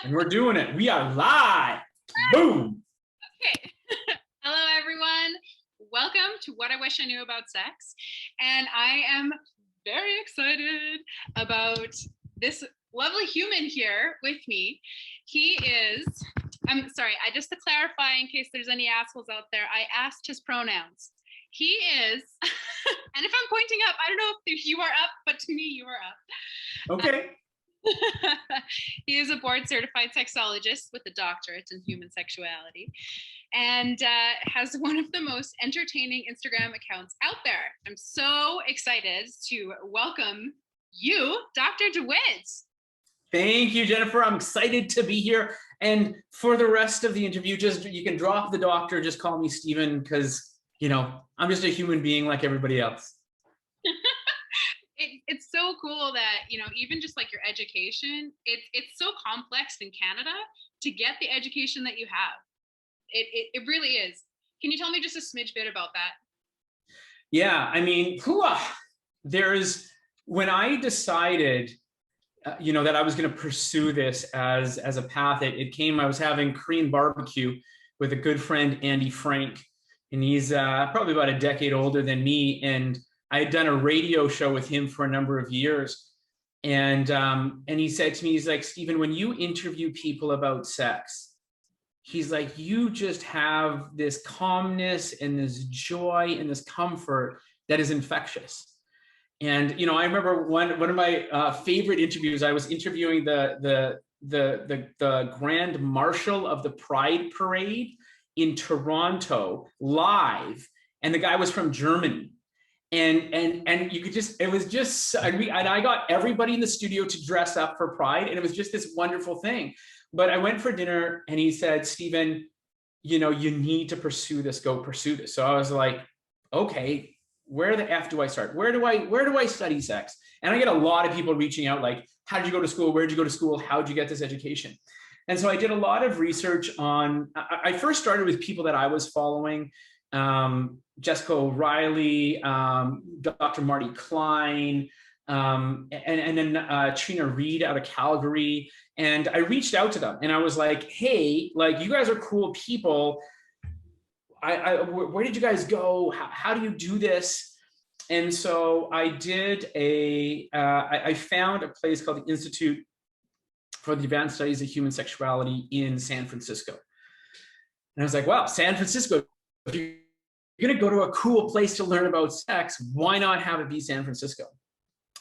And we're doing it. We are live. Boom. Okay. Hello, everyone. Welcome to What I Wish I Knew About Sex. And I am very excited about this lovely human here with me. He is, I'm sorry, just to clarify in case there's any assholes out there, I asked his pronouns. He is, and if I'm pointing up, I don't know if you are up, but to me, you are up. Okay. He is a board certified sexologist with a doctorate in human sexuality and has one of the most entertaining Instagram accounts out there. I'm so excited to welcome you, Dr. DeWitt. Thank you, Jennifer. I'm excited to be here. And for the rest of the interview, you can drop the doctor, just call me Stephen, because, I'm just a human being like everybody else. It's so cool that, even just like your education, it's so complex in Canada to get the education that you have. It really is. Can you tell me just a smidge bit about that? Yeah, I mean, when I decided, that I was going to pursue this as a path, I was having Korean barbecue with a good friend, Andy Frank, and he's probably about a decade older than me. And I had done a radio show with him for a number of years. And he said to me, he's like, Stephen, when you interview people about sex, he's like, you just have this calmness and this joy and this comfort that is infectious. And, I remember one of my favorite interviews, I was interviewing the Grand Marshal of the Pride Parade in Toronto live. And the guy was from Germany. And you could I got everybody in the studio to dress up for Pride, and it was just this wonderful thing. But I went for dinner and he said, Stephen, you need to pursue this, go pursue this. So I was like, okay, where the F do I start? Where do I study sex? And I get a lot of people reaching out like, how did you go to school? Where did you go to school? How did you get this education? And so I did a lot of research on, I first started with people that I was following, Jessica O'Reilly, Dr. Marty Klein, and then Trina Reed out of Calgary. And I reached out to them and I was like, hey, like, you guys are cool people. Where did you guys go? How do you do this? And so I did I found a place called the Institute for the Advanced Studies of Human Sexuality in San Francisco. And I was like, wow, San Francisco, if you're going to go to a cool place to learn about sex, why not have it be San Francisco?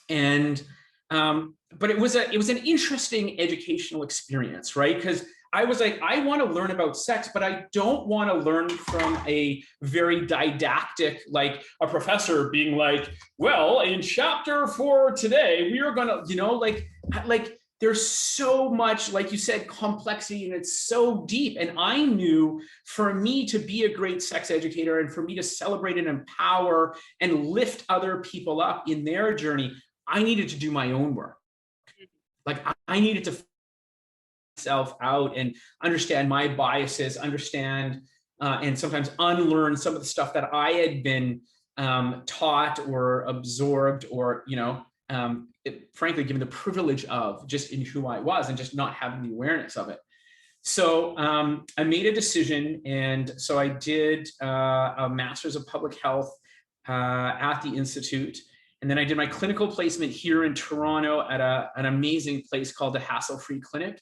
And but it was an interesting educational experience, right? Because I was like, I want to learn about sex, but I don't want to learn from a very didactic, like a professor being like, well, in chapter 4 today, we are going to, like there's so much, like you said, complexity, and it's so deep. And I knew for me to be a great sex educator and for me to celebrate and empower and lift other people up in their journey, I needed to do my own work. Like I needed to myself out and understand my biases, understand and sometimes unlearn some of the stuff that I had been taught or absorbed or, frankly, given the privilege of just in who I was and just not having the awareness of it. So I made a decision. And so I did a master's of public health at the Institute. And then I did my clinical placement here in Toronto at an amazing place called the Hassle-Free Clinic.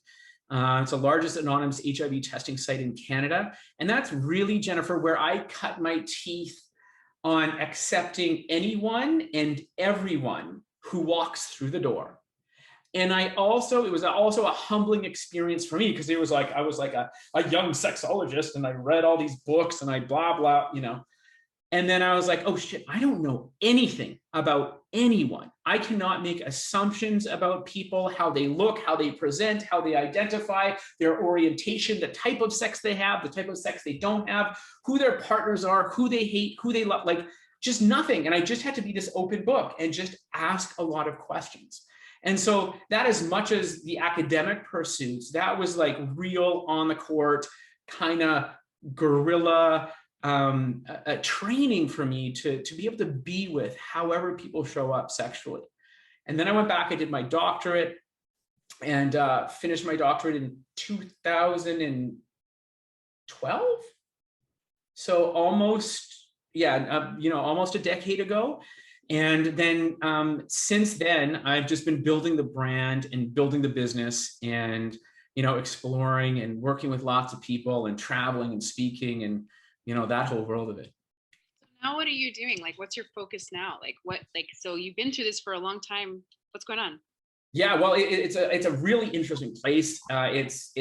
It's the largest anonymous HIV testing site in Canada. And that's really, Jennifer, where I cut my teeth on accepting anyone and everyone who walks through the door. And it was also a humbling experience for me because I was like a young sexologist and I read all these books and I blah, blah, And then I was like, oh shit, I don't know anything about anyone. I cannot make assumptions about people, how they look, how they present, how they identify, their orientation, the type of sex they have, the type of sex they don't have, who their partners are, who they hate, who they love, like just nothing. And I just had to be this open book and just ask a lot of questions. And so that, as much as the academic pursuits, that was like real on the court, kind of guerrilla a training for me to be able to be with however people show up sexually. And then I went back, I did my doctorate. and finished my doctorate in 2012. So almost, almost a decade ago. And then since then, I've just been building the brand and building the business and, exploring and working with lots of people and traveling and speaking and, that whole world of it. So now what are you doing? Like, what's your focus now? So you've been through this for a long time. What's going on? Yeah, well, it's a really interesting place. It's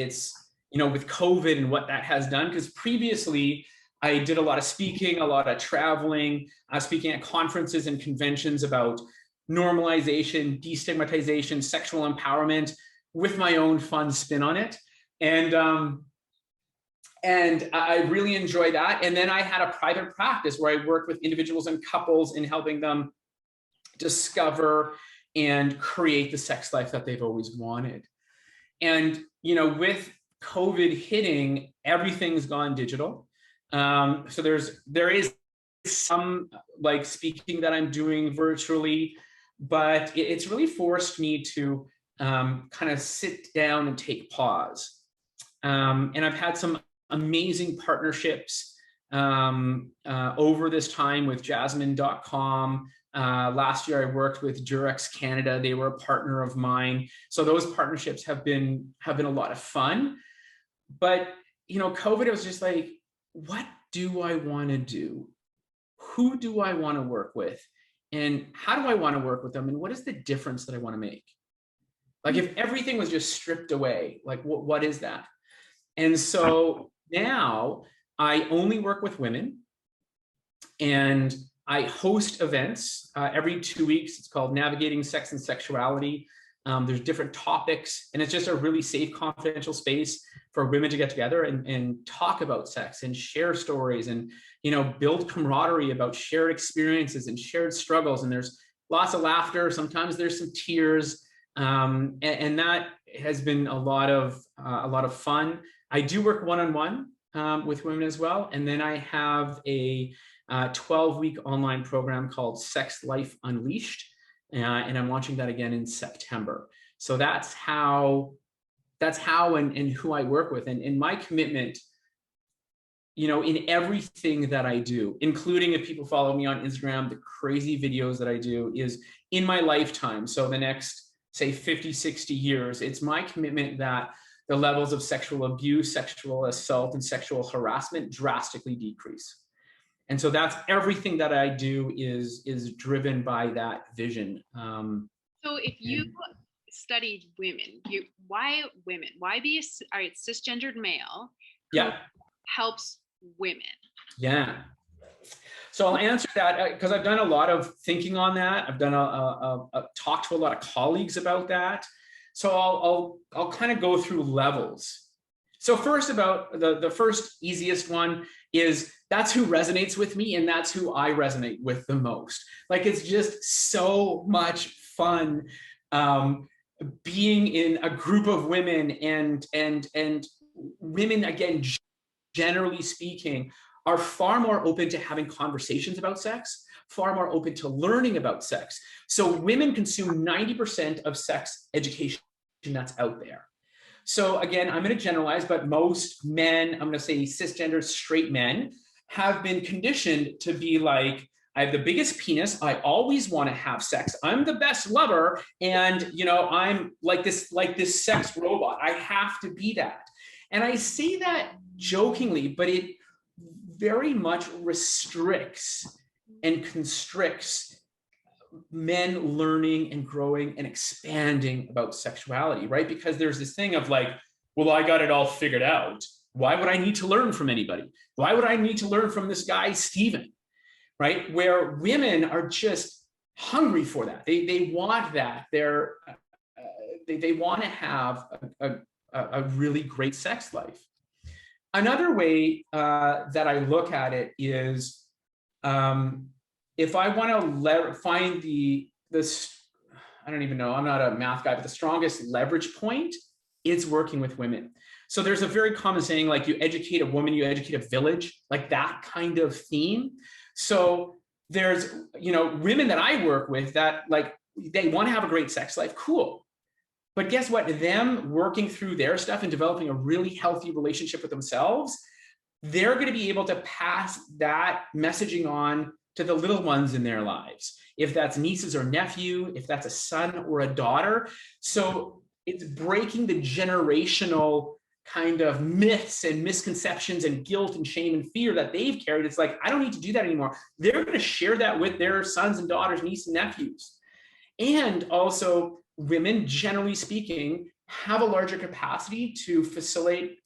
with COVID and what that has done, because previously I did a lot of speaking, a lot of traveling, speaking at conferences and conventions about normalization, destigmatization, sexual empowerment, with my own fun spin on it, and I really enjoy that. And then I had a private practice where I worked with individuals and couples in helping them discover and create the sex life that they've always wanted. And, with COVID hitting, everything's gone digital. So there is some like speaking that I'm doing virtually, but it's really forced me to kind of sit down and take pause. And I've had some amazing partnerships over this time with Jasmine.com. Last year, I worked with Durex Canada. They were a partner of mine. So those partnerships have been a lot of fun. But, COVID, it was just like, what do I want to do? Who do I want to work with? And how do I want to work with them? And what is the difference that I want to make? Like, if everything was just stripped away, like what is that? And so now I only work with women, and I host events every 2 weeks. It's called Navigating Sex and Sexuality. There's different topics, and it's just a really safe, confidential space for women to get together and talk about sex and share stories and, build camaraderie about shared experiences and shared struggles. And there's lots of laughter. Sometimes there's some tears. And that has been a lot of fun. I do work one-on-one with women as well. And then I have a 12-week online program called Sex Life Unleashed. And I'm launching that again in September. So that's how and who I work with. And my commitment, in everything that I do, including if people follow me on Instagram, the crazy videos that I do, is in my lifetime. So the next, say, 50, 60 years, it's my commitment that the levels of sexual abuse, sexual assault, and sexual harassment drastically decrease. And so that's everything that I do is driven by that vision. So if you studied women, why women? Why be a cisgendered male who helps women? Yeah. So I'll answer that because I've done a lot of thinking on that. I've done talked to a lot of colleagues about that. So I'll kind of go through levels. So first, about the first easiest one is that's who resonates with me, and that's who I resonate with the most. Like, it's just so much fun being in a group of women, and women, again, generally speaking, are far more open to having conversations about sex, far more open to learning about sex. So women consume 90% of sex education that's out there. So again, I'm going to generalize, but most men, I'm going to say cisgender straight men, have been conditioned to be like, I have the biggest penis, I always want to have sex, I'm the best lover, and I'm like this sex robot. I have to be that. And I say that jokingly, but it very much restricts and constricts men learning and growing and expanding about sexuality, right? Because there's this thing of like, well, I got it all figured out. Why would I need to learn from anybody? Why would I need to learn from this guy, Steven, right? Where women are just hungry for that. They want that. They want to have a really great sex life. Another way that I look at it is, if I want to find this, I don't even know, I'm not a math guy, but the strongest leverage point is working with women. So there's a very common saying, like, you educate a woman, you educate a village, like that kind of theme. So there's, women that I work with that, like, they want to have a great sex life. Cool. But guess what? Them working through their stuff and developing a really healthy relationship with themselves, they're going to be able to pass that messaging on to the little ones in their lives. If that's nieces or nephew, if that's a son or a daughter. So it's breaking the generational kind of myths and misconceptions and guilt and shame and fear that they've carried. It's like, I don't need to do that anymore. They're going to share that with their sons and daughters, nieces and nephews. And also, women, generally speaking, have a larger capacity to facilitate,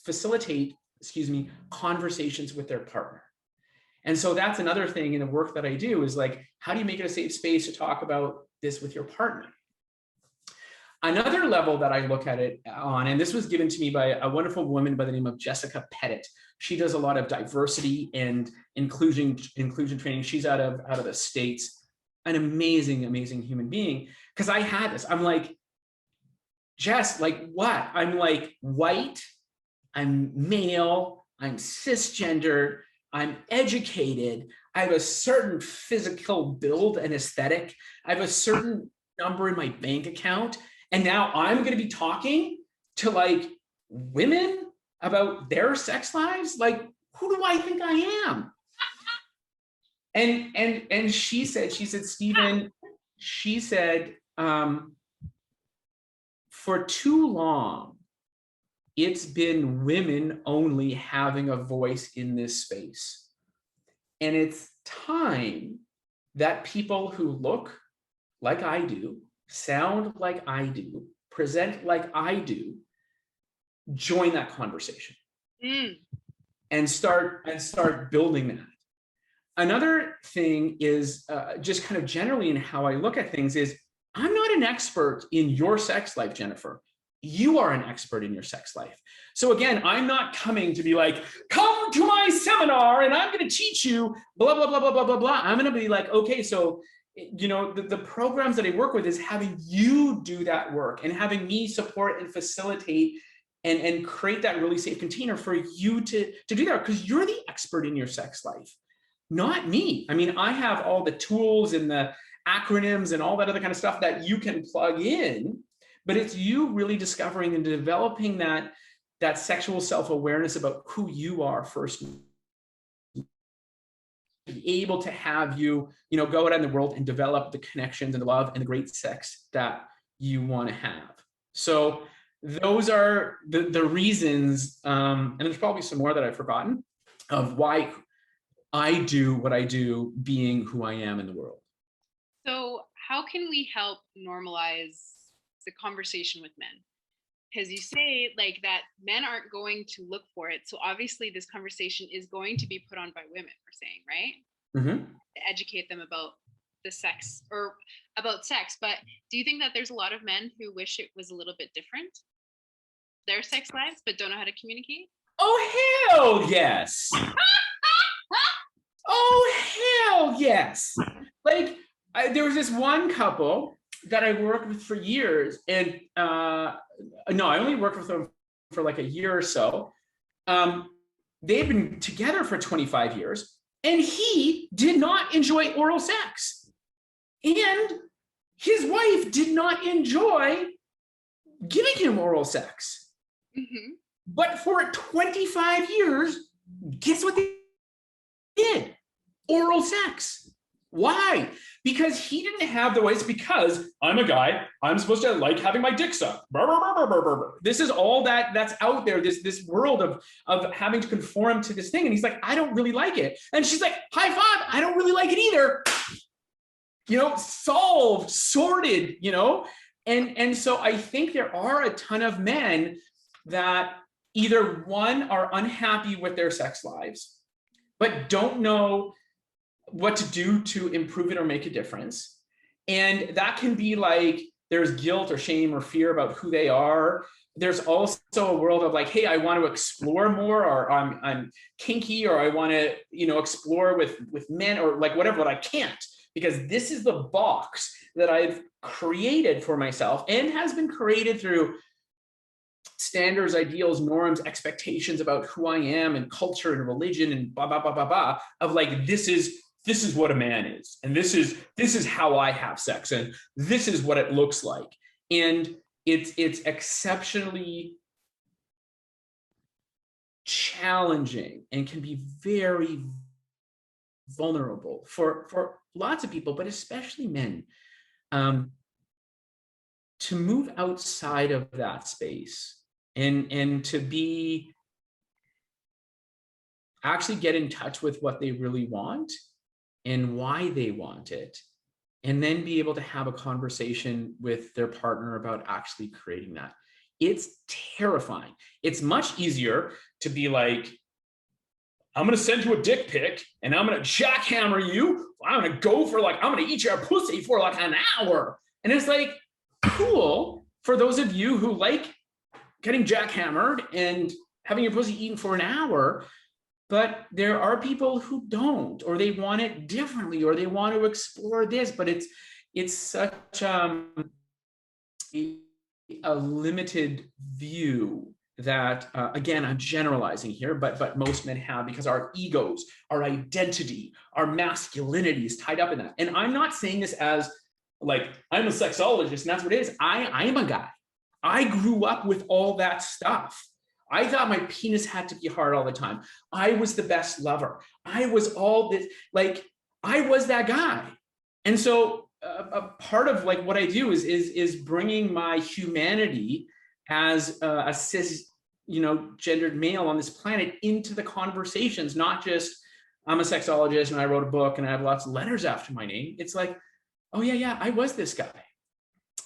conversations with their partner. And so that's another thing in the work that I do is like, how do you make it a safe space to talk about this with your partner? Another level that I look at it on, and this was given to me by a wonderful woman by the name of Jessica Pettit. She does a lot of diversity and inclusion training. She's out of the States, an amazing, amazing human being. Because I had this, I'm like, Jess, like what? I'm like white, I'm male, I'm cisgendered, I'm educated, I have a certain physical build and aesthetic, I have a certain number in my bank account, and now I'm going to be talking to like women about their sex lives? Like, who do I think I am? And she said, Stephen, she said, for too long, it's been women only having a voice in this space. And it's time that people who look like I do, sound like I do, present like I do, join that conversation and start building that. Another thing is just kind of generally in how I look at things is I'm not an expert in your sex life, Jennifer. You are an expert in your sex life. So again, I'm not coming to be like, come to my seminar and I'm going to teach you blah, blah, blah, blah, blah, blah, blah. I'm going to be like, okay, so, you know, the programs that I work with is having you do that work and having me support and facilitate and create that really safe container for you to do that because you're the expert in your sex life, not me. I mean, I have all the tools and the acronyms and all that other kind of stuff that you can plug in, but it's you really discovering and developing that sexual self-awareness about who you are first. Be able to have you go out in the world and develop the connections and the love and the great sex that you want to have. So those are the reasons, and there's probably some more that I've forgotten, of why I do what I do, being who I am in the world. So how can we help normalize the conversation with men? Because you say like that men aren't going to look for it. So obviously this conversation is going to be put on by women, we're saying, right? Mm-hmm. To educate them about the sex or about sex. But do you think that there's a lot of men who wish it was a little bit different, their sex lives, but don't know how to communicate? Oh, hell yes. Oh, hell yes. Like, there was this one couple that I worked with for years, and no, I only worked with them for like a year or so. They've been together for 25 years, and he did not enjoy oral sex. And his wife did not enjoy giving him oral sex. Mm-hmm. But for 25 years, guess what they did? Oral sex. Why? Because he didn't have the ways, because I'm a guy, I'm supposed to like having my dick sucked. This is all that's out there, this world of having to conform to this thing. And he's like, I don't really like it. And she's like, high five, I don't really like it either. Solved, sorted, And so I think there are a ton of men that either one, are unhappy with their sex lives, but don't know what to do to improve it or make a difference. And that can be like, there's guilt or shame or fear about who they are. There's also a world of like, hey, I want to explore more, or I'm kinky, or I want to, explore with men, or like whatever, but I can't, because this is the box that I've created for myself and has been created through standards, ideals, norms, expectations about who I am, and culture and religion and blah, blah, blah, blah, blah, of like, this is what a man is. And this is how I have sex. And this is what it looks like. And it's exceptionally challenging and can be very vulnerable for lots of people, but especially men, to move outside of that space and to be actually get in touch with what they really want and why they want it, and then be able to have a conversation with their partner about actually creating that. It's terrifying. It's much easier to be like, I'm going to send you a dick pic and I'm going to jackhammer you. I'm going to go for like, I'm going to eat your pussy for like an hour. And it's like, cool for those of you who like getting jackhammered and having your pussy eaten for an hour. But there are people who don't, or they want it differently, or they want to explore this, but it's such a limited view that, again, I'm generalizing here, but most men have, because our egos, our identity, our masculinity is tied up in that. And I'm not saying this as like, I'm a sexologist and that's what it is. I am a guy. I grew up with all that stuff. I thought my penis had to be hard all the time. I was the best lover. I was all this, like, I was that guy. And so a part of like what I do is bringing my humanity as a cis, gendered male on this planet into the conversations, not just I'm a sexologist and I wrote a book and I have lots of letters after my name. It's like, oh yeah, I was this guy,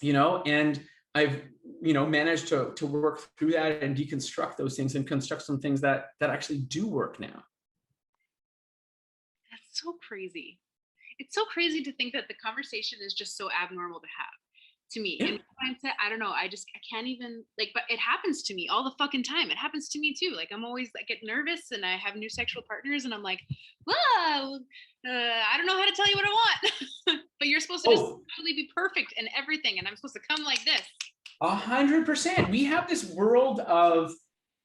and I've managed to work through that and deconstruct those things and construct some things that actually do work now. That's so crazy. It's so crazy to think that the conversation is just so abnormal to have, to me. Yeah. And mindset, I don't know. I can't even but it happens to me all the fucking time. It happens to me too. Like I'm always, I get nervous and I have new sexual partners and I'm like, whoa, I don't know how to tell you what I want. But you're supposed to just totally be perfect and everything. And I'm supposed to come like this. 100%. We have this world of,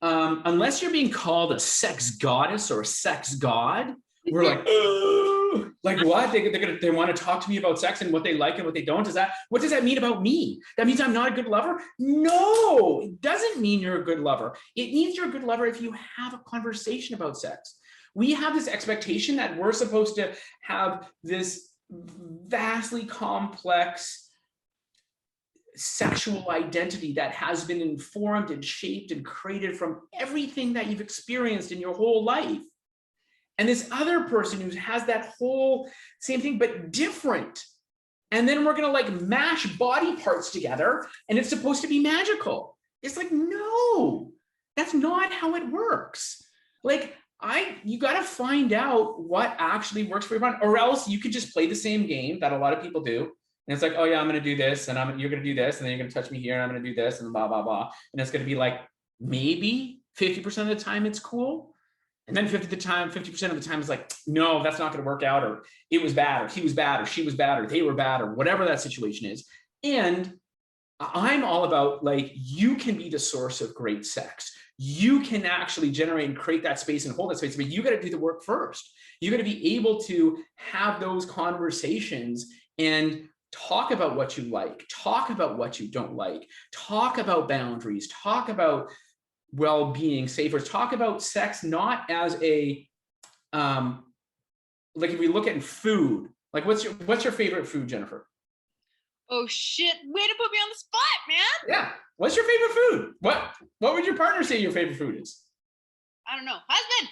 unless you're being called a sex goddess or a sex god, we're like, oh, like what? They want to talk to me about sex and what they like and what they don't. What does that mean about me? That means I'm not a good lover? No, it doesn't mean you're a good lover. It means you're a good lover if you have a conversation about sex. We have this expectation that we're supposed to have this vastly complex sexual identity that has been informed and shaped and created from everything that you've experienced in your whole life. And this other person who has that whole same thing, but different. And then we're going to like mash body parts together and it's supposed to be magical. It's like, no, that's not how it works. Like, you got to find out what actually works for your body, or else you could just play the same game that a lot of people do. And it's like, oh yeah, I'm going to do this and you're going to do this. And then you're going to touch me here and I'm going to do this and blah, blah, blah. And it's going to be like, maybe 50% of the time it's cool. And then 50% of the time it's like, no, that's not going to work out, or it was bad, or he was bad, or she was bad, or they were bad, or whatever that situation is. And I'm all about like, you can be the source of great sex. You can actually generate and create that space and hold that space, but you got to do the work first. You got to be able to have those conversations and talk about what you like, talk about what you don't like, talk about boundaries, talk about well-being, safer, talk about sex not as a like, if we look at food, like what's your favorite food, Jennifer? Oh shit, way to put me on the spot, man. Yeah, what's your favorite food? What would your partner say your favorite food is? I don't know. Husband.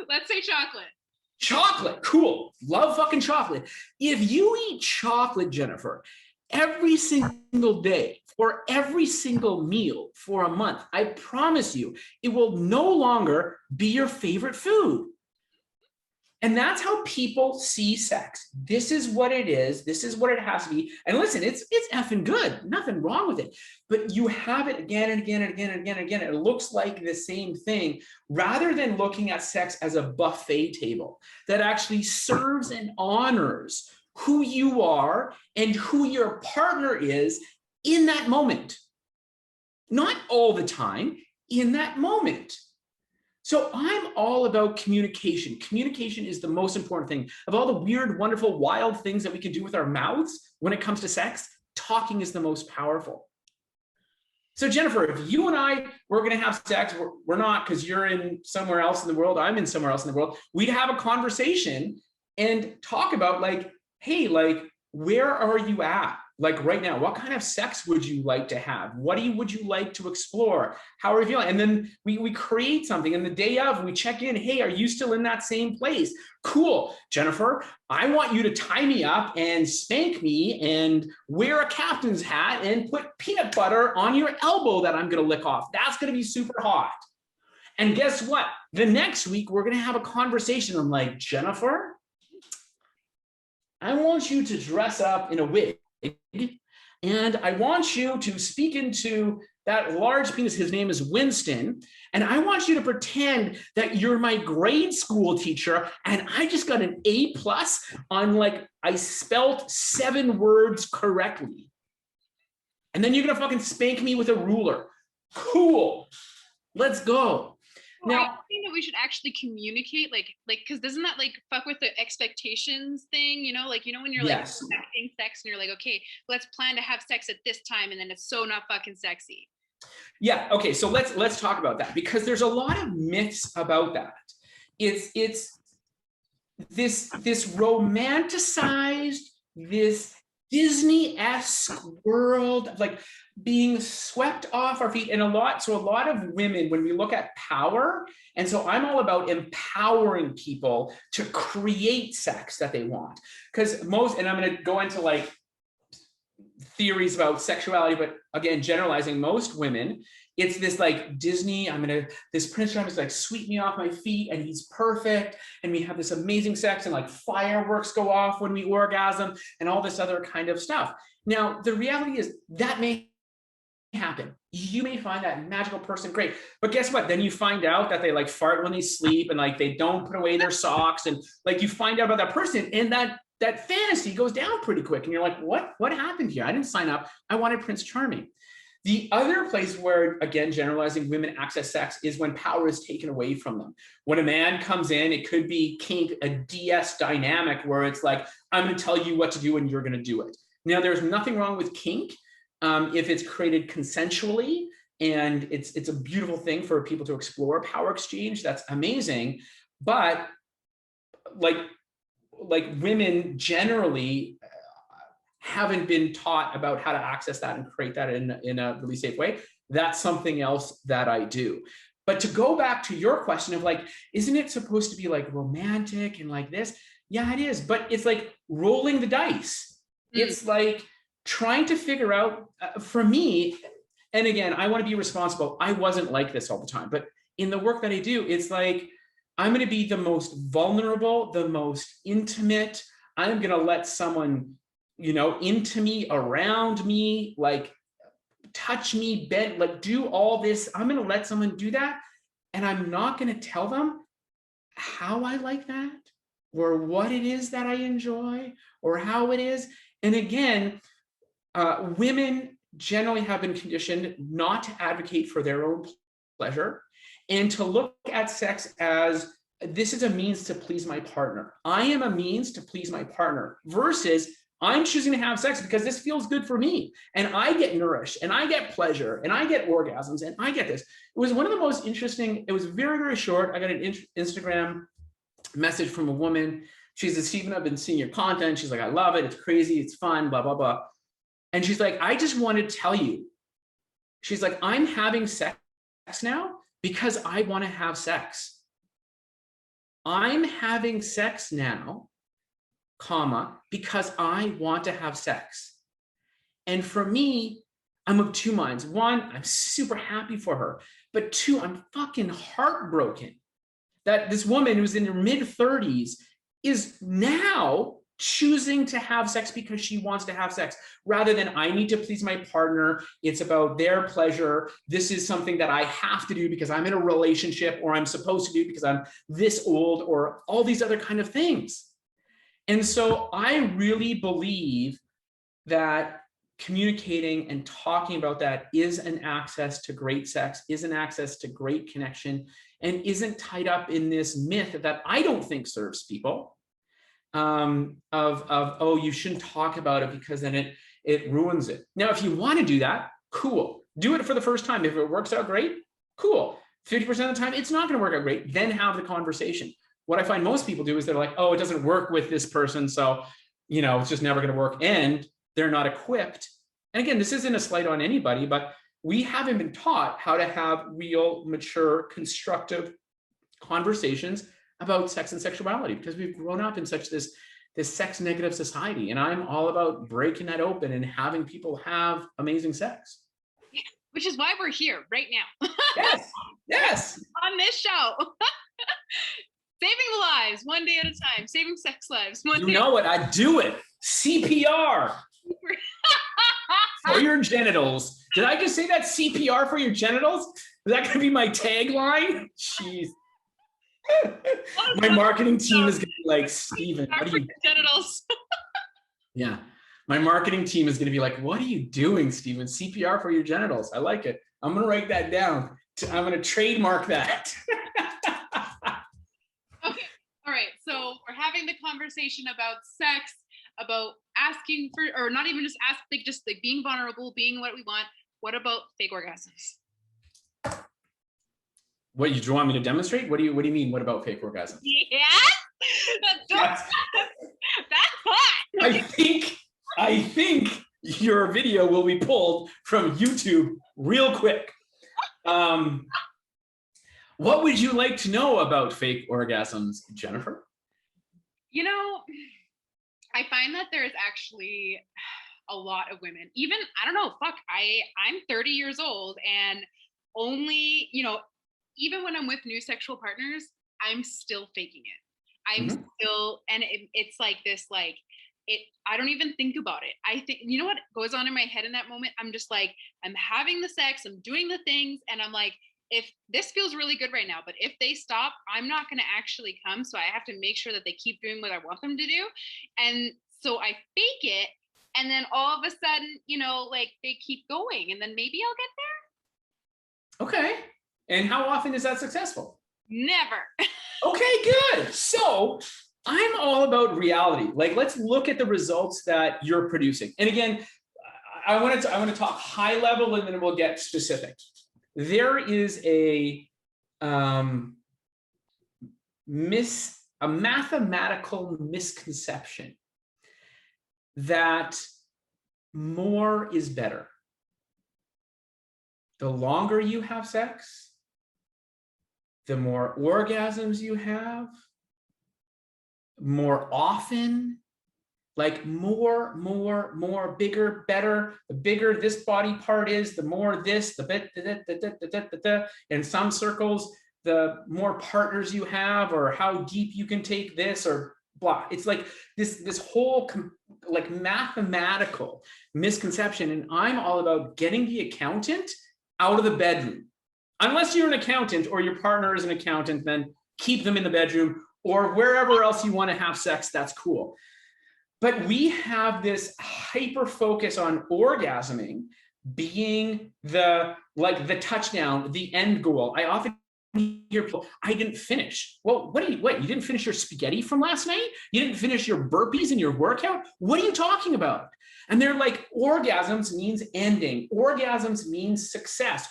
Let's say chocolate. Chocolate, cool. Love fucking chocolate. If you eat chocolate, Jennifer, every single day for every single meal for a month, I promise you, it will no longer be your favorite food. And that's how people see sex. This is what it is. This is what it has to be. And listen, it's effing good. Nothing wrong with it. But you have it again and again and again and again and again. It looks like the same thing, rather than looking at sex as a buffet table that actually serves and honors who you are and who your partner is in that moment. Not all the time, in that moment. So I'm all about communication. Communication is the most important thing. Of all the weird, wonderful, wild things that we can do with our mouths when it comes to sex, talking is the most powerful. So Jennifer, if you and I were going to have sex, we're not, because you're in somewhere else in the world, I'm in somewhere else in the world, we'd have a conversation and talk about like, hey, like, where are you at? Like right now, what kind of sex would you like to have? What would you like to explore? How are you feeling? And then we create something, and the day of, we check in. Hey, are you still in that same place? Cool, Jennifer, I want you to tie me up and spank me and wear a captain's hat and put peanut butter on your elbow that I'm going to lick off. That's going to be super hot. And guess what? The next week, we're going to have a conversation. I'm like, Jennifer, I want you to dress up in a wig, and I want you to speak into that large penis. His name is Winston. And I want you to pretend that you're my grade school teacher, and I just got an A+ on, like, I spelt 7 words correctly. And then you're gonna fucking spank me with a ruler. Cool. Let's go. Well, I think that we should actually communicate, like, because doesn't that like fuck with the expectations thing? You know, like, you know, when you're like expecting sex and you're like, okay, let's plan to have sex at this time, and then it's so not fucking sexy. Yeah. Okay. So let's talk about that, because there's a lot of myths about that. It's this romanticized, this Disney-esque world of like being swept off our feet. And a lot of women, when we look at power, and so I'm all about empowering people to create sex that they want. Because most, and I'm going to go into like theories about sexuality, but again, generalizing, most women, it's this like Disney, this Prince Charming is like sweep me off my feet and he's perfect. And we have this amazing sex and like fireworks go off when we orgasm and all this other kind of stuff. Now, the reality is that may happen. You may find that magical person great, but guess what? Then you find out that they like fart when they sleep and like they don't put away their socks, and like you find out about that person, and that fantasy goes down pretty quick. And you're like, what happened here? I didn't sign up. I wanted Prince Charming. The other place where, again, generalizing, women access sex is when power is taken away from them. When a man comes in, it could be kink, a DS dynamic where it's like, I'm going to tell you what to do and you're going to do it. Now, there's nothing wrong with kink if it's created consensually, and it's a beautiful thing for people to explore power exchange. That's amazing. But like women generally haven't been taught about how to access that and create that in a really safe way. That's something else that I do. But to go back to your question of like, isn't it supposed to be like romantic and like this? Yeah, it is. But it's like rolling the dice. It's like trying to figure out, for me, and again, I want to be responsible. I wasn't like this all the time, but in the work that I do, it's like, I'm going to be the most vulnerable, the most intimate. I'm going to let someone, you know, into me, around me, like touch me, bend, like do all this. I'm going to let someone do that. And I'm not going to tell them how I like that or what it is that I enjoy or how it is. And again, women generally have been conditioned not to advocate for their own pleasure and to look at sex as, this is a means to please my partner. I am a means to please my partner, versus I'm choosing to have sex because this feels good for me. And I get nourished and I get pleasure and I get orgasms and I get this. It was one of the most interesting, it was very, very short. I got an Instagram message from a woman. She said, Stephen, I've been seeing your content. She's like, I love it. It's crazy. It's fun, blah, blah, blah. And she's like, I just want to tell you, she's like, I'm having sex now because I want to have sex. I'm having sex now, comma, because I want to have sex. And for me, I'm of two minds. One, I'm super happy for her. But two, I'm fucking heartbroken that this woman who's in her mid-30s is now choosing to have sex because she wants to have sex, rather than I need to please my partner. It's about their pleasure. This is something that I have to do because I'm in a relationship, or I'm supposed to do because I'm this old, or all these other kind of things. And so I really believe that communicating and talking about that is an access to great sex, is an access to great connection, and isn't tied up in this myth that I don't think serves people. Oh, you shouldn't talk about it because then it ruins it. Now, if you want to do that, cool. Do it for the first time. If it works out great, cool. 50% of the time, it's not going to work out great. Then have the conversation. What I find most people do is they're like, oh, it doesn't work with this person, so, it's just never going to work. And they're not equipped. And again, this isn't a slight on anybody, but we haven't been taught how to have real, mature, constructive conversations about sex and sexuality, because we've grown up in such this sex negative society. And I'm all about breaking that open and having people have amazing sex. Which is why we're here right now. Yes. On this show. Saving the lives one day at a time. Saving sex lives one day. You know what? I do it. CPR. For your genitals. Did I just say that? CPR for your genitals? Is that going to be my tagline? Jeez. My marketing team is going to be like, Steven, what are you genitals? Yeah. My marketing team is going to be like, what are you doing, Steven? CPR for your genitals. I like it. I'm going to write that down. I'm going to trademark that. Okay. All right. So we're having the conversation about sex, about asking for, or not even just ask, like just like being vulnerable, being what we want. What about fake orgasms? What, you want me to demonstrate? What do you mean? What about fake orgasms? Yes. That's hot. Okay. I think your video will be pulled from YouTube real quick. What would you like to know about fake orgasms, Jennifer? I find that there's actually a lot of women, even, I don't know, I'm 30 years old, and only, even when I'm with new sexual partners, I'm still faking it. I'm still, and it's like this, I don't even think about it. I think, you know what goes on in my head in that moment? I'm just like, I'm having the sex, I'm doing the things, and I'm like, if this feels really good right now, but if they stop, I'm not going to actually come. So I have to make sure that they keep doing what I want them to do. And so I fake it. And then all of a sudden, they keep going, and then maybe I'll get there. Okay. And how often is that successful? Never. Okay, good. So I'm all about reality. Like, let's look at the results that you're producing. And again, I want to talk high level, and then we'll get specific. There is a mathematical misconception that more is better. The longer you have sex, the more orgasms you have, more often, like more, bigger, better. The bigger this body part is, the more this, the bit, in some circles, the more partners you have, or how deep you can take this, or blah. It's like this whole like mathematical misconception. And I'm all about getting the accountant out of the bedroom. Unless you're an accountant or your partner is an accountant, then keep them in the bedroom or wherever else you want to have sex. That's cool. But we have this hyper focus on orgasming being the touchdown, the end goal. I often hear people, I didn't finish. Well, you didn't finish your spaghetti from last night? You didn't finish your burpees in your workout? What are you talking about? And they're like, orgasms means ending. Orgasms means success.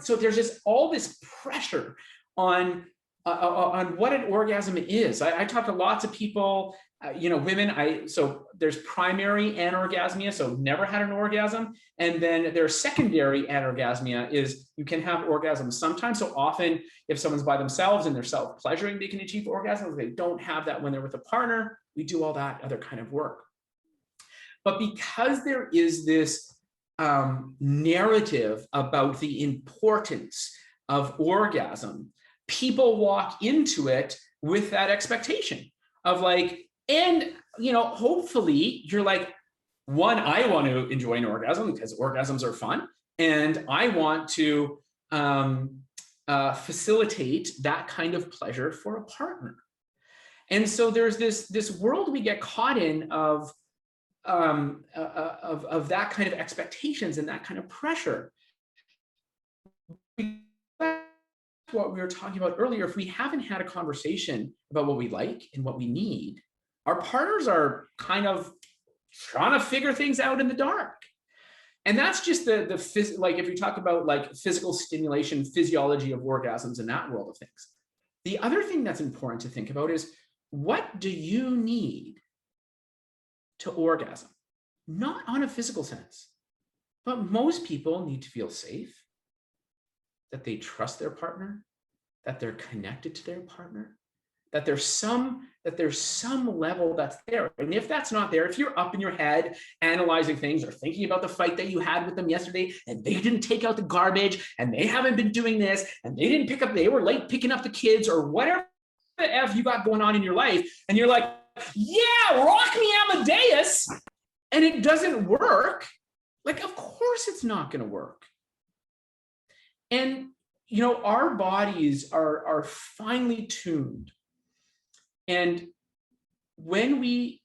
So there's just all this pressure on what an orgasm is. I talk to lots of people, women. So there's primary anorgasmia, so never had an orgasm, and then there's secondary anorgasmia, is you can have orgasms sometimes. So often, if someone's by themselves and they're self-pleasuring, they can achieve orgasms. They don't have that when they're with a partner. We do all that other kind of work. But because there is this narrative about the importance of orgasm, people walk into it with that expectation of like, and hopefully you're like, one, I want to enjoy an orgasm because orgasms are fun, and I want to facilitate that kind of pleasure for a partner. And so there's this world we get caught in of that kind of expectations and that kind of pressure. What we were talking about earlier, if we haven't had a conversation about what we like and what we need, our partners are kind of trying to figure things out in the dark. And that's just like if you talk about like physical stimulation, physiology of orgasms in that world of things. The other thing that's important to think about is, what do you need to orgasm? Not on a physical sense, but most people need to feel safe, that they trust their partner, that they're connected to their partner, that there's some level that's there. And if that's not there, if you're up in your head analyzing things or thinking about the fight that you had with them yesterday, and they didn't take out the garbage, and they haven't been doing this, and they were late picking up the kids, or whatever the F you got going on in your life, and you're like, yeah, rock me Amadeus, and it doesn't work, like, of course it's not going to work. And, you know, our bodies are finely tuned. And when we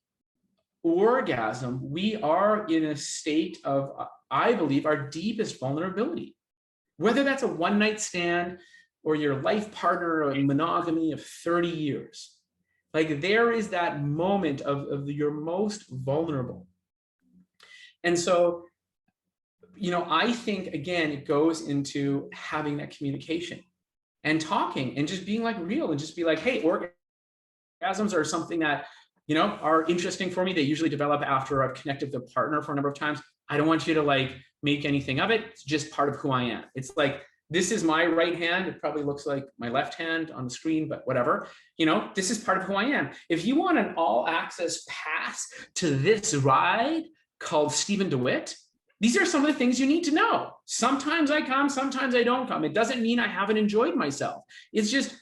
orgasm, we are in a state of, I believe, our deepest vulnerability. Whether that's a one-night stand or your life partner or a monogamy of 30 years, like there is that moment of your most vulnerable. And so, you know, I think, again, it goes into having that communication and talking and just being like real and just be like, hey, orgasms are something that, you know, are interesting for me. They usually develop after I've connected with a partner for a number of times. I don't want you to like make anything of it. It's just part of who I am. It's like, this is my right hand. It probably looks like my left hand on the screen, but whatever. You know, this is part of who I am. If you want an all-access pass to this ride called Stephen DeWitt, these are some of the things you need to know. Sometimes I come, sometimes I don't come. It doesn't mean I haven't enjoyed myself. It's just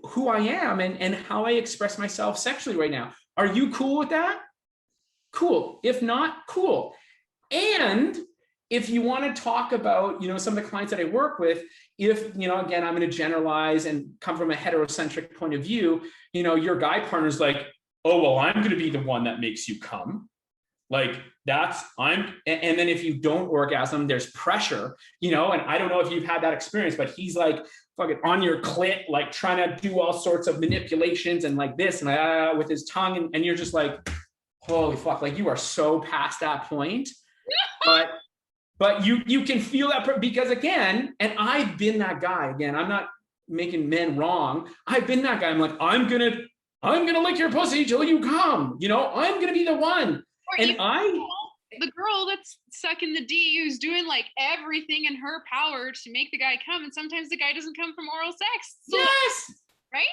who I am and how I express myself sexually right now. Are you cool with that? Cool. If not, cool. And if you want to talk about, you know, some of the clients that I work with, if, you know, again, I'm going to generalize and come from a heterocentric point of view, you know, your guy partner's like, oh, well, I'm going to be the one that makes you come. Like and then if you don't orgasm, there's pressure, you know, and I don't know if you've had that experience, but he's like fucking on your clit, like trying to do all sorts of manipulations and like this and with his tongue. And you're just like, holy fuck, like you are so past that point. But you can feel that because again, and I've been that guy again, I'm not making men wrong. I've been that guy. I'm like, I'm going to lick your pussy till you come, you know, I'm going to be the one. Or and the girl that's sucking the D, who's doing like everything in her power to make the guy come, and sometimes the guy doesn't come from oral sex. So, yes, right.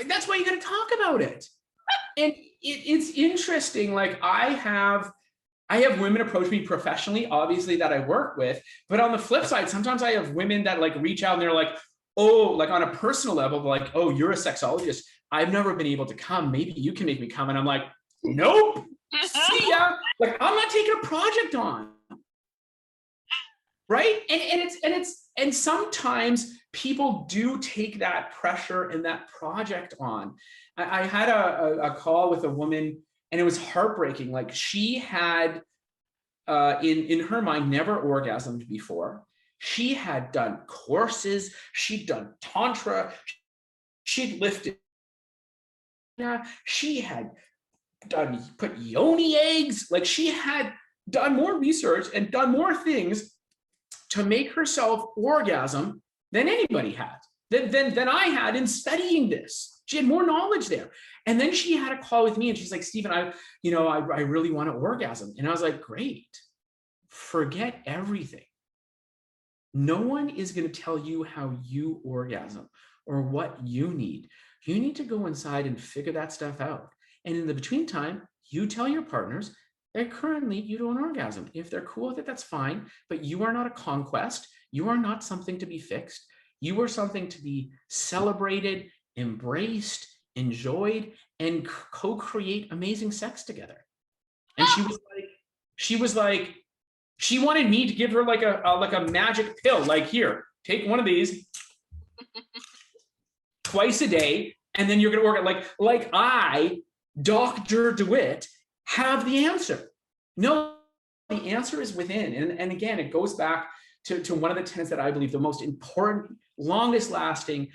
That's why you got to talk about it. And it's interesting. Like I have women approach me professionally, obviously, that I work with, but on the flip side, sometimes I have women that like reach out and they're like, oh, like on a personal level, like, oh, you're a sexologist. I've never been able to come. Maybe you can make me come. And I'm like, nope. See ya. Like I'm not taking a project on, right? And sometimes people do take that pressure and that project on. I had a call with a woman, and it was heartbreaking. Like she had, in her mind, never orgasmed before. She had done courses. She'd done tantra. She'd lifted. She had put yoni eggs. Like she had done more research and done more things to make herself orgasm than anybody had, than I had in studying this. She had more knowledge there. And then she had a call with me and she's like, Stephen, I really want to orgasm. And I was like, great, forget everything. No one is going to tell you how you orgasm or what you need. You need to go inside and figure that stuff out. And in the between time, you tell your partners that currently you don't orgasm. If they're cool with it, that's fine. But you are not a conquest. You are not something to be fixed. You are something to be celebrated, embraced, enjoyed, and co-create amazing sex together. And she wanted me to give her like a magic pill. Like, here, take one of these twice a day, and then you're going to orgasm. Like I, Dr. DeWitt, have the answer. No, the answer is within. And again, it goes back to one of the tenets that I believe the most important, longest lasting,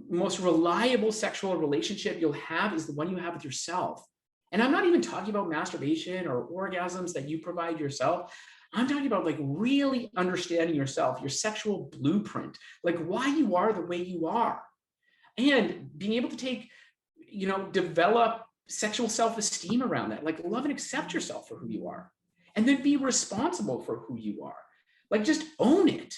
most reliable sexual relationship you'll have is the one you have with yourself. And I'm not even talking about masturbation or orgasms that you provide yourself. I'm talking about like really understanding yourself, your sexual blueprint, like why you are the way you are, and being able to take, develop sexual self-esteem around that, like love and accept yourself for who you are, and then be responsible for who you are. Like just own it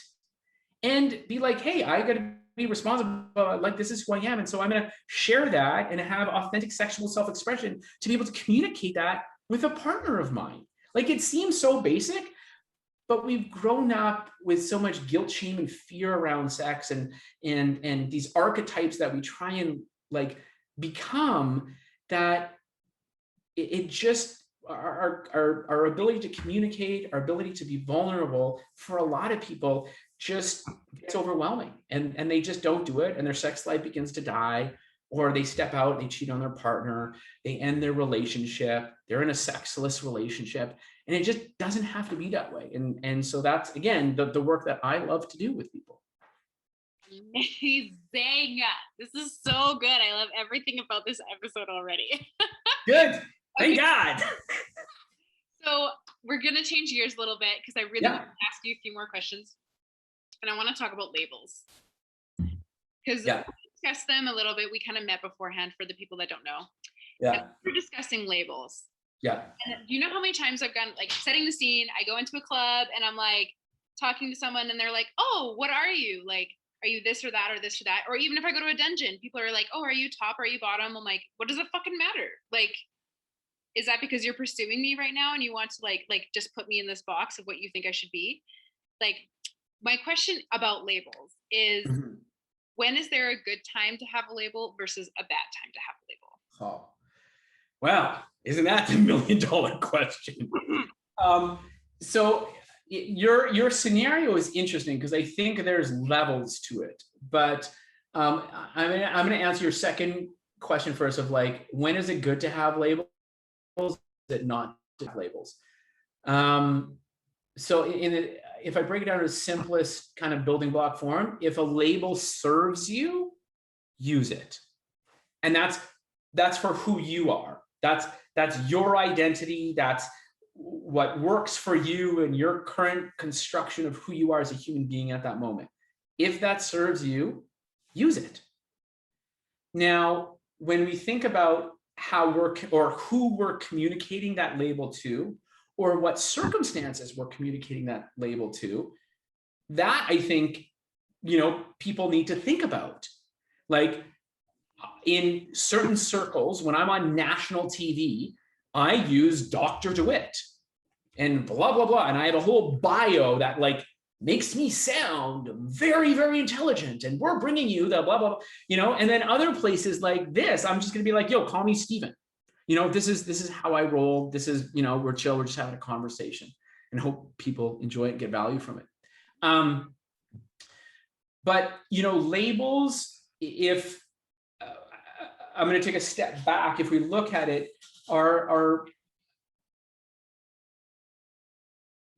and be like, hey, I got to be responsible. Like this is who I am. And so I'm going to share that and have authentic sexual self-expression to be able to communicate that with a partner of mine. Like it seems so basic, but we've grown up with so much guilt, shame, and fear around sex, and these archetypes that we try and like become, that it just our ability to communicate, our ability to be vulnerable for a lot of people just gets overwhelming, and they just don't do it, and their sex life begins to die, or they step out and they cheat on their partner, they end their relationship, they're in a sexless relationship, and it just doesn't have to be that way. And so that's, again, the work that I love to do with people. Amazing. This is so good. I love everything about this episode already. Good. Thank God. So we're going to change gears a little bit because I really want to ask you a few more questions. And I want to talk about labels. Because we discussed them a little bit. We kind of met beforehand for the people that don't know. Yeah. We're discussing labels. Yeah. And do you know how many times I've gone, like, setting the scene, I go into a club and I'm like talking to someone and they're like, oh, what are you? Like, are you this or that or this or that? Or even if I go to a dungeon, people are like, oh, are you top? Are you bottom? I'm like, what does it fucking matter? Like, is that because you're pursuing me right now and you want to like just put me in this box of what you think I should be? Like, my question about labels is, when is there a good time to have a label versus a bad time to have a label? Oh, well, isn't that the $1 million question? So your scenario is interesting because I think there's levels to it. But I'm gonna answer your second question first, of like, when is it good to have labels? Is it not to have labels? So if I break it down to the simplest kind of building block form, if a label serves you, use it. And that's for who you are. That's your identity. That's what works for you and your current construction of who you are as a human being at that moment. If that serves you, use it. Now, when we think about how who we're communicating that label to, or what circumstances we're communicating that label to, that I think, people need to think about. Like, in certain circles, when I'm on national TV, I use Dr. DeWitt and blah, blah, blah. And I have a whole bio that like makes me sound very, very intelligent. And we're bringing you the blah, blah, blah, and then other places like this, I'm just going to be like, yo, call me Steven. This is how I roll. This is, we're chill. We're just having a conversation, and hope people enjoy it and get value from it. But, labels, if I'm going to take a step back, if we look at it, are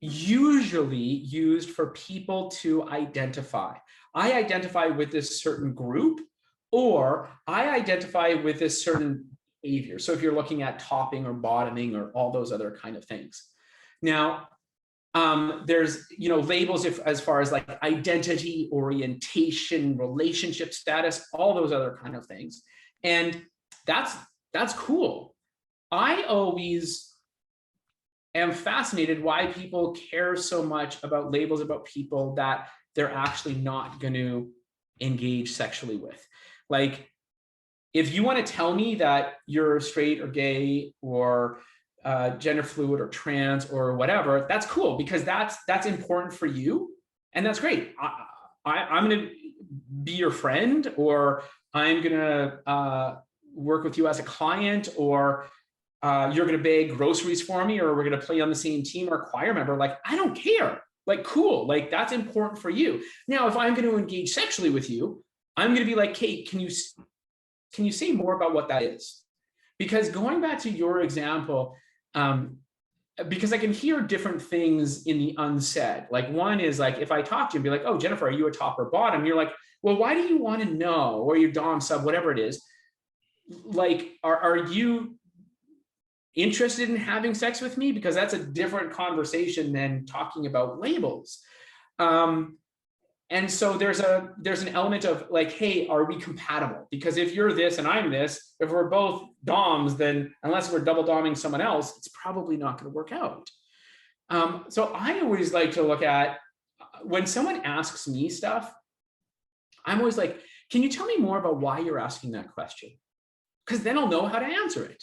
usually used for people to identify. I identify with this certain group, or I identify with this certain behavior. So if you're looking at topping or bottoming or all those other kind of things. Now, there's, labels as far as like identity, orientation, relationship status, all those other kind of things. And that's cool. I always am fascinated why people care so much about labels about people that they're actually not going to engage sexually with. Like, if you want to tell me that you're straight or gay or gender fluid or trans or whatever, that's cool, because that's important for you, and that's great. I'm going to be your friend, or I'm going to work with you as a client, or you're going to bag groceries for me, or we're going to play on the same team or choir member. Like, I don't care. Like, cool. Like, that's important for you. Now, if I'm going to engage sexually with you, I'm going to be like, Kate, can you say more about what that is? Because going back to your example, because I can hear different things in the unsaid. Like, one is like, if I talk to you and be like, oh, Jennifer, are you a top or bottom? You're like, well, why do you want to know? Or your dom, sub, whatever it is. Like, are you interested in having sex with me? Because that's a different conversation than talking about labels. And so there's an element of like, hey, are we compatible? Because if you're this and I'm this, if we're both doms, then unless we're double doming someone else, it's probably not going to work out. So I always like to look at when someone asks me stuff, I'm always like, can you tell me more about why you're asking that question? Because then I'll know how to answer it.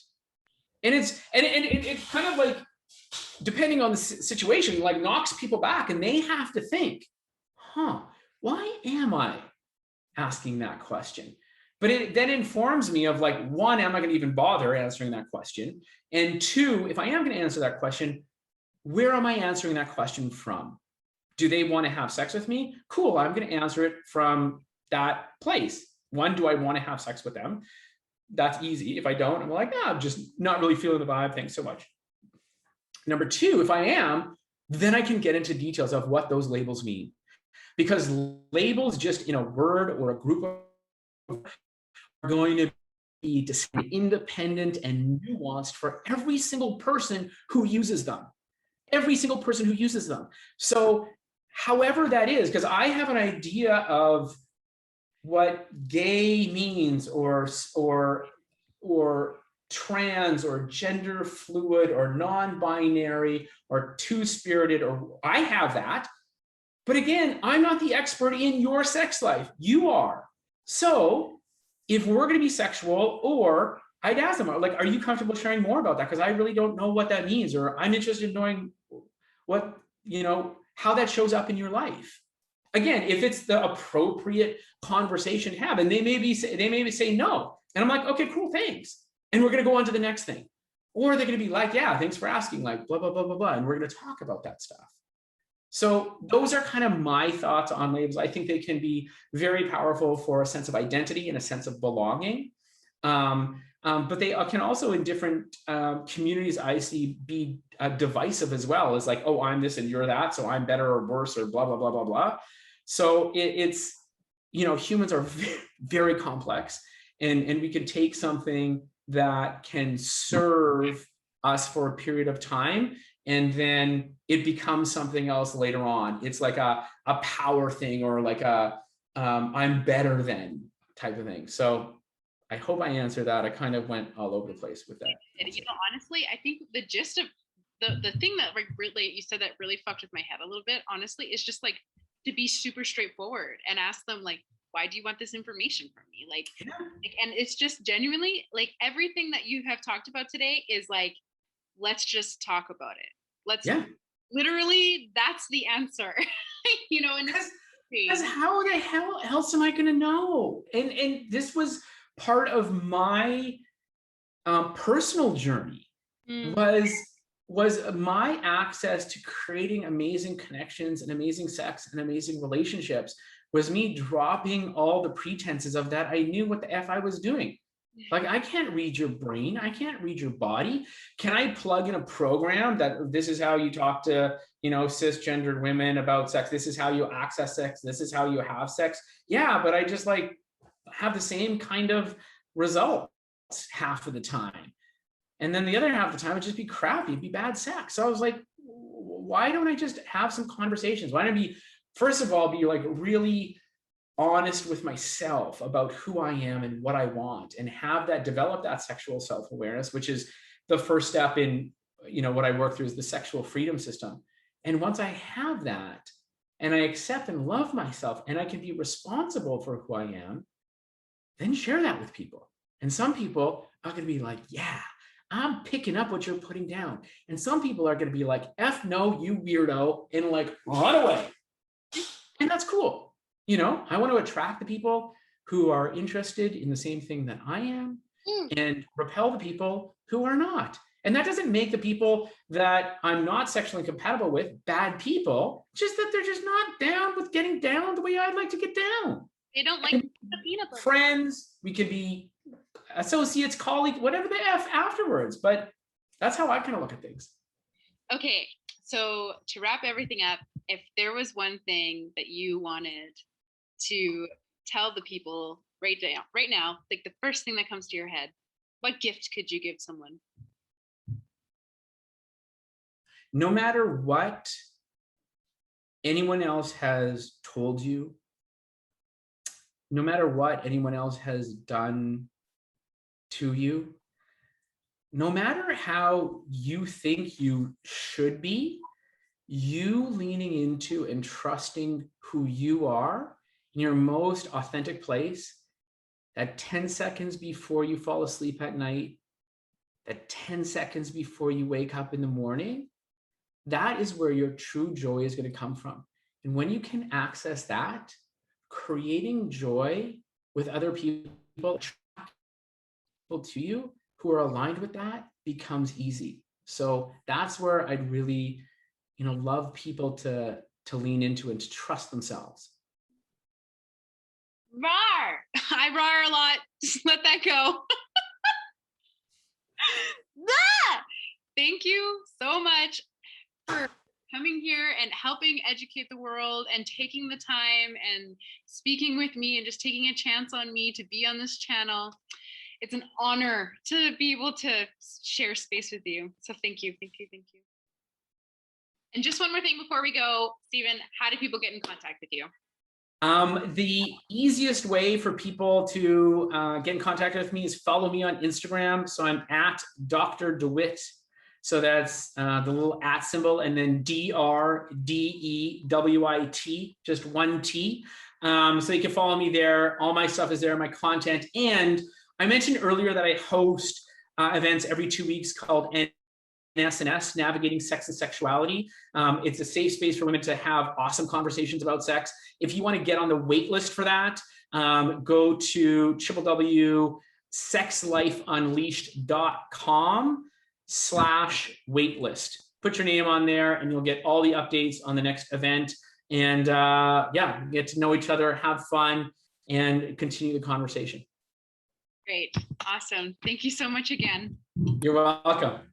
And it kind of like, depending on the situation, like knocks people back and they have to think, why am I asking that question? But it then informs me of like, one, am I going to even bother answering that question? And two, if I am going to answer that question, where am I answering that question from? Do they want to have sex with me? Cool, I'm going to answer it from that place. One, do I want to have sex with them? That's easy. If I don't, I'm like, I'm just not really feeling the vibe. Thanks so much. Number two, if I am, then I can get into details of what those labels mean. Because labels just in a word or a group are going to be independent and nuanced for every single person who uses them. Every single person who uses them. So however that is, because I have an idea of what gay means or trans or gender fluid or non-binary or two-spirited, or I have that. But again, I'm not the expert in your sex life. You are. So if we're going to be sexual, or I'd ask them, like, are you comfortable sharing more about that? Because I really don't know what that means, or I'm interested in knowing what, how that shows up in your life. Again, if it's the appropriate conversation to have, and they may say no. And I'm like, okay, cool, thanks. And we're going to go on to the next thing. Or they're going to be like, yeah, thanks for asking, like, blah, blah, blah, blah, blah. And we're going to talk about that stuff. So those are kind of my thoughts on labels. I think they can be very powerful for a sense of identity and a sense of belonging. But they can also, in different communities I see, be divisive as well. As like, oh, I'm this and you're that, so I'm better or worse or blah, blah, blah, blah, blah. So it's, humans are very complex, and we can take something that can serve us for a period of time, and then it becomes something else later on. It's like a power thing, or like I'm better than type of thing. So I hope I answered that. I kind of went all over the place with that. Honestly, I think the gist of the thing that really you said that really fucked with my head a little bit, honestly, is just like to be super straightforward and ask them like, why do you want this information from me? Like, and it's just genuinely like everything that you have talked about today is like, let's just talk about it. Let's literally, that's the answer, and because how the hell else am I going to know? And this was part of my personal journey was my access to creating amazing connections and amazing sex and amazing relationships was me dropping all the pretenses of that. I knew what the F I was doing. Like, I can't read your brain. I can't read your body. Can I plug in a program that this is how you talk to, cisgendered women about sex? This is how you access sex. This is how you have sex. Yeah, but I just like have the same kind of results half of the time. And then the other half of the time would just be crappy, it'd be bad sex. So I was like, why don't I just have some conversations? Why don't I first of all, be like really honest with myself about who I am and what I want, and develop that sexual self-awareness, which is the first step in, what I work through is the sexual freedom system. And once I have that, and I accept and love myself, and I can be responsible for who I am, then share that with people. And some people are going to be like, yeah, I'm picking up what you're putting down. And some people are going to be like, F no, you weirdo, and like run away. And that's cool. I want to attract the people who are interested in the same thing that I am, and repel the people who are not. And that doesn't make the people that I'm not sexually compatible with bad people, just that they're just not down with getting down the way I'd like to get down. They don't like the peanut butter. Friends, we could be associates, colleagues, whatever the F afterwards. But that's how I kind of look at things. Okay, so to wrap everything up, if there was one thing that you wanted to tell the people right now, like the first thing that comes to your head, what gift could you give someone? no matter what anyone else has told you, no matter what anyone else has done to you, no matter how you think you should be, you leaning into and trusting who you are in your most authentic place, that 10 seconds before you fall asleep at night, that 10 seconds before you wake up in the morning, that is where your true joy is going to come from. And when you can access that, creating joy with other people to you who are aligned with that becomes easy. So that's where I'd really, love people to lean into and to trust themselves. Rar! I rar a lot. Just let that go. Thank you so much for coming here and helping educate the world and taking the time and speaking with me and just taking a chance on me to be on this channel. It's an honor to be able to share space with you. So thank you, thank you, thank you. And just one more thing before we go, Stephen, how do people get in contact with you? The easiest way for people to get in contact with me is follow me on Instagram. So I'm at Dr. DeWitt. So that's the little at symbol, and then DRDEWIT, just one T. So you can follow me there. All my stuff is there, my content. And I mentioned earlier that I host events every 2 weeks called SNS, Navigating Sex and Sexuality. It's a safe space for women to have awesome conversations about sex. If you want to get on the wait list for that, go to www.sexlifeunleashed.com/waitlist. Put your name on there and you'll get all the updates on the next event. And get to know each other, have fun, and continue the conversation. Great. Awesome. Thank you so much again. You're welcome.